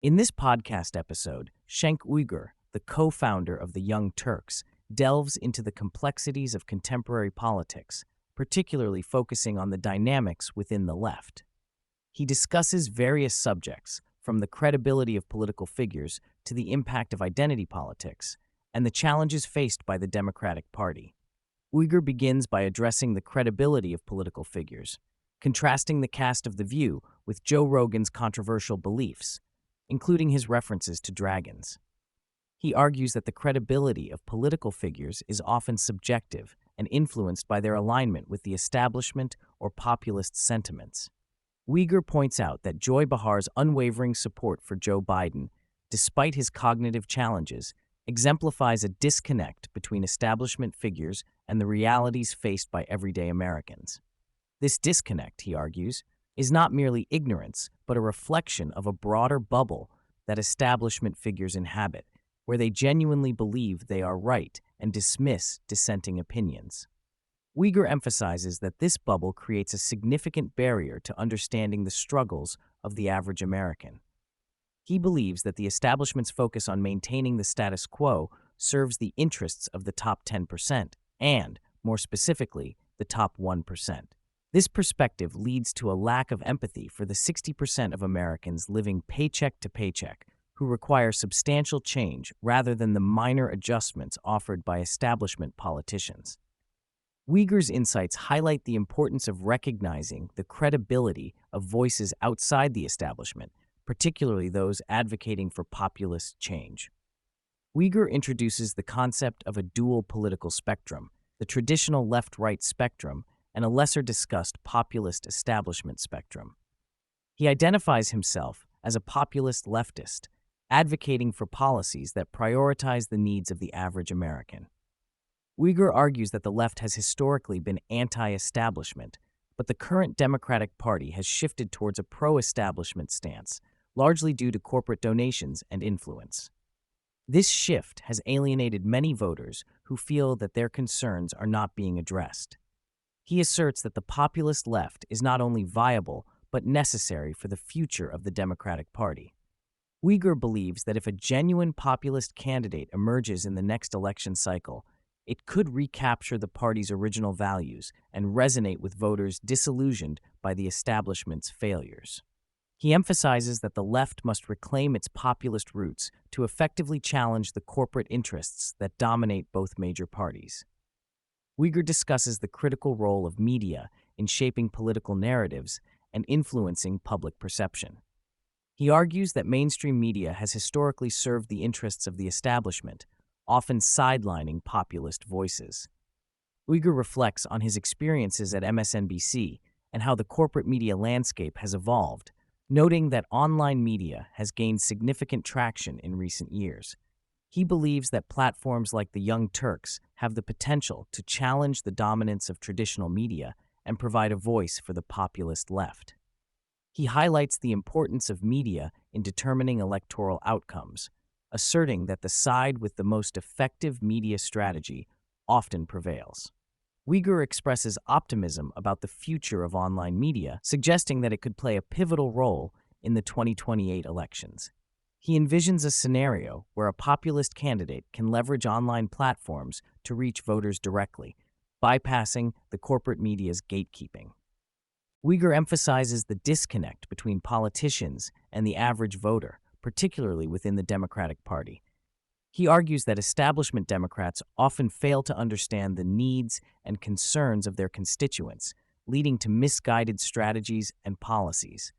In this podcast episode, Cenk Uygur, the co-founder of the Young Turks, delves into the complexities of contemporary politics, particularly focusing on the dynamics within the left. He discusses various subjects, from the credibility of political figures to the impact of identity politics, and the challenges faced by the Democratic Party. Uygur begins by addressing the credibility of political figures, contrasting the cast of The View with Joe Rogan's controversial beliefs, including his references to dragons. He argues that the credibility of political figures is often subjective and influenced by their alignment with the establishment or populist sentiments. Uygur points out that Joy Bahar's unwavering support for Joe Biden, despite his cognitive challenges, exemplifies a disconnect between establishment figures and the realities faced by everyday Americans. This disconnect, he argues, is not merely ignorance, but a reflection of a broader bubble that establishment figures inhabit, where they genuinely believe they are right and dismiss dissenting opinions. Uygur emphasizes that this bubble creates a significant barrier to understanding the struggles of the average American. He believes that the establishment's focus on maintaining the status quo serves the interests of the top 10% and, more specifically, the top 1%. This perspective leads to a lack of empathy for the 60% of Americans living paycheck to paycheck who require substantial change rather than the minor adjustments offered by establishment politicians. Uygur's insights highlight the importance of recognizing the credibility of voices outside the establishment, particularly those advocating for populist change. Uygur introduces the concept of a dual political spectrum, the traditional left-right spectrum, and a lesser-discussed populist establishment spectrum. He identifies himself as a populist leftist, advocating for policies that prioritize the needs of the average American. Uygur argues that the left has historically been anti-establishment, but the current Democratic Party has shifted towards a pro-establishment stance, largely due to corporate donations and influence. This shift has alienated many voters who feel that their concerns are not being addressed. He asserts that the populist left is not only viable, but necessary for the future of the Democratic Party. Uygur believes that if a genuine populist candidate emerges in the next election cycle, it could recapture the party's original values and resonate with voters disillusioned by the establishment's failures. He emphasizes that the left must reclaim its populist roots to effectively challenge the corporate interests that dominate both major parties. Uygur discusses the critical role of media in shaping political narratives and influencing public perception. He argues that mainstream media has historically served the interests of the establishment, often sidelining populist voices. Uygur reflects on his experiences at MSNBC and how the corporate media landscape has evolved, noting that online media has gained significant traction in recent years. He believes that platforms like the Young Turks have the potential to challenge the dominance of traditional media and provide a voice for the populist left. He highlights the importance of media in determining electoral outcomes, asserting that the side with the most effective media strategy often prevails. Uygur expresses optimism about the future of online media, suggesting that it could play a pivotal role in the 2028 elections. He envisions a scenario where a populist candidate can leverage online platforms to reach voters directly, bypassing the corporate media's gatekeeping. Uygur emphasizes the disconnect between politicians and the average voter, particularly within the Democratic Party. He argues that establishment Democrats often fail to understand the needs and concerns of their constituents, leading to misguided strategies and policies.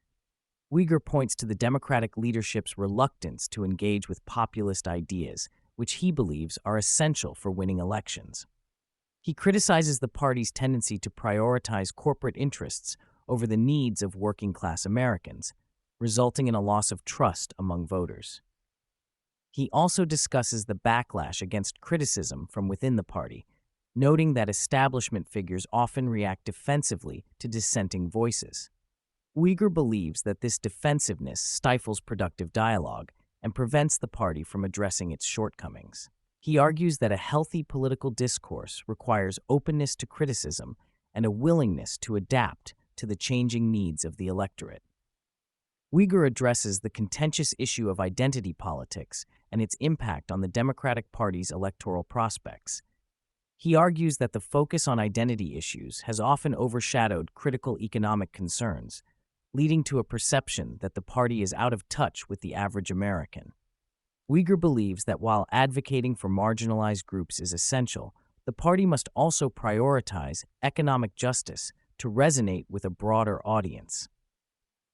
Uygur points to the Democratic leadership's reluctance to engage with populist ideas, which he believes are essential for winning elections. He criticizes the party's tendency to prioritize corporate interests over the needs of working-class Americans, resulting in a loss of trust among voters. He also discusses the backlash against criticism from within the party, noting that establishment figures often react defensively to dissenting voices. Uygur believes that this defensiveness stifles productive dialogue and prevents the party from addressing its shortcomings. He argues that a healthy political discourse requires openness to criticism and a willingness to adapt to the changing needs of the electorate. Uygur addresses the contentious issue of identity politics and its impact on the Democratic Party's electoral prospects. He argues that the focus on identity issues has often overshadowed critical economic concerns, leading to a perception that the party is out of touch with the average American. Uygur believes that while advocating for marginalized groups is essential, the party must also prioritize economic justice to resonate with a broader audience.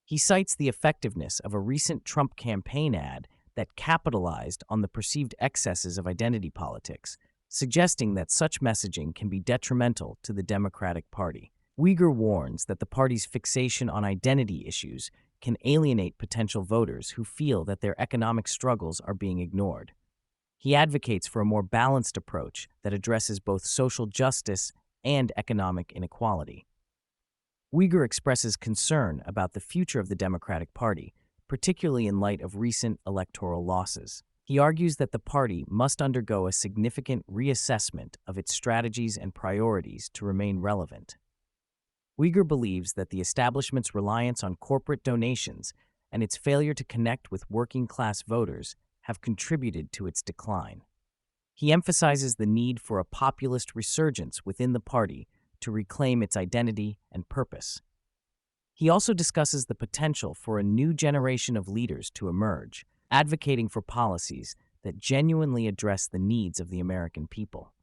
He cites the effectiveness of a recent Trump campaign ad that capitalized on the perceived excesses of identity politics, suggesting that such messaging can be detrimental to the Democratic Party. Uygur warns that the party's fixation on identity issues can alienate potential voters who feel that their economic struggles are being ignored. He advocates for a more balanced approach that addresses both social justice and economic inequality. Uygur expresses concern about the future of the Democratic Party, particularly in light of recent electoral losses. He argues that the party must undergo a significant reassessment of its strategies and priorities to remain relevant. Uygur believes that the establishment's reliance on corporate donations and its failure to connect with working-class voters have contributed to its decline. He emphasizes the need for a populist resurgence within the party to reclaim its identity and purpose. He also discusses the potential for a new generation of leaders to emerge, advocating for policies that genuinely address the needs of the American people.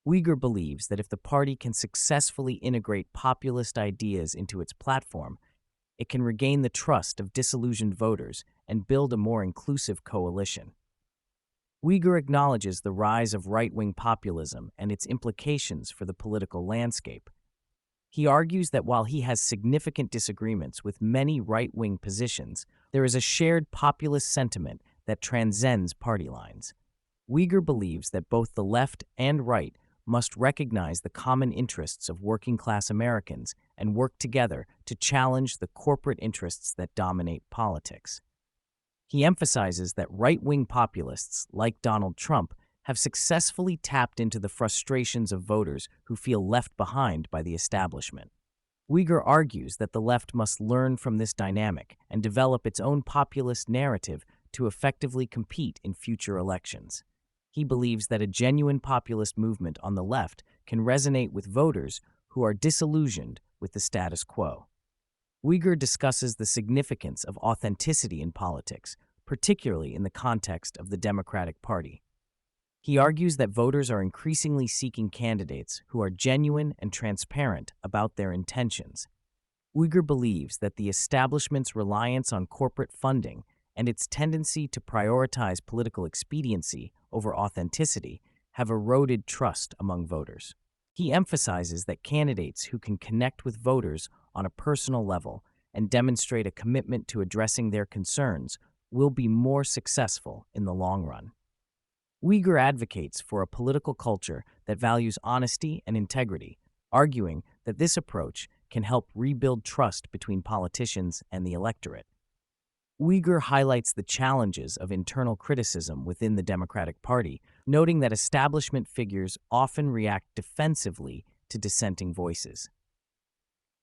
Uygur believes that if the party can successfully integrate populist ideas into its platform, it can regain the trust of disillusioned voters and build a more inclusive coalition. Uygur acknowledges the rise of right-wing populism and its implications for the political landscape. He argues that while he has significant disagreements with many right-wing positions, there is a shared populist sentiment that transcends party lines. Uygur believes that both the left and right must recognize the common interests of working-class Americans and work together to challenge the corporate interests that dominate politics. He emphasizes that right-wing populists, like Donald Trump, have successfully tapped into the frustrations of voters who feel left behind by the establishment. Uygur argues that the left must learn from this dynamic and develop its own populist narrative to effectively compete in future elections. He believes that a genuine populist movement on the left can resonate with voters who are disillusioned with the status quo. Uygur discusses the significance of authenticity in politics, particularly in the context of the Democratic Party. He argues that voters are increasingly seeking candidates who are genuine and transparent about their intentions. Uygur believes that the establishment's reliance on corporate funding and its tendency to prioritize political expediency over authenticity have eroded trust among voters. He emphasizes that candidates who can connect with voters on a personal level and demonstrate a commitment to addressing their concerns will be more successful in the long run. Uygur advocates for a political culture that values honesty and integrity, arguing that this approach can help rebuild trust between politicians and the electorate. Uygur highlights the challenges of internal criticism within the Democratic Party, noting that establishment figures often react defensively to dissenting voices.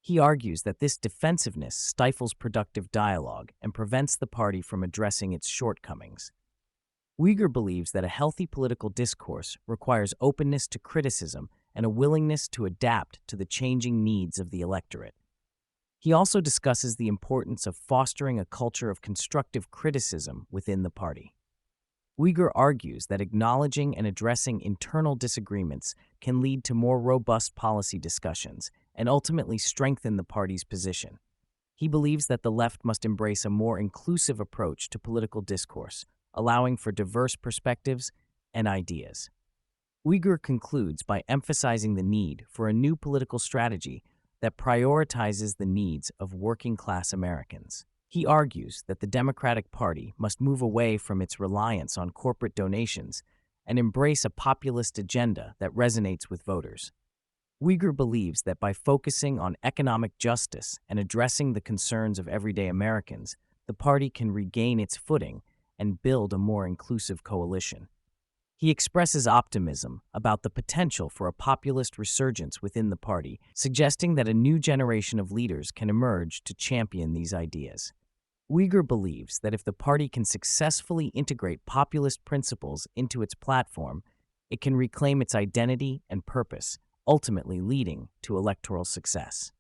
He argues that this defensiveness stifles productive dialogue and prevents the party from addressing its shortcomings. Uygur believes that a healthy political discourse requires openness to criticism and a willingness to adapt to the changing needs of the electorate. He also discusses the importance of fostering a culture of constructive criticism within the party. Uygur argues that acknowledging and addressing internal disagreements can lead to more robust policy discussions and ultimately strengthen the party's position. He believes that the left must embrace a more inclusive approach to political discourse, allowing for diverse perspectives and ideas. Uygur concludes by emphasizing the need for a new political strategy that prioritizes the needs of working-class Americans. He argues that the Democratic Party must move away from its reliance on corporate donations and embrace a populist agenda that resonates with voters. Uygur believes that by focusing on economic justice and addressing the concerns of everyday Americans, the party can regain its footing and build a more inclusive coalition. He expresses optimism about the potential for a populist resurgence within the party, suggesting that a new generation of leaders can emerge to champion these ideas. Uygur believes that if the party can successfully integrate populist principles into its platform, it can reclaim its identity and purpose, ultimately leading to electoral success.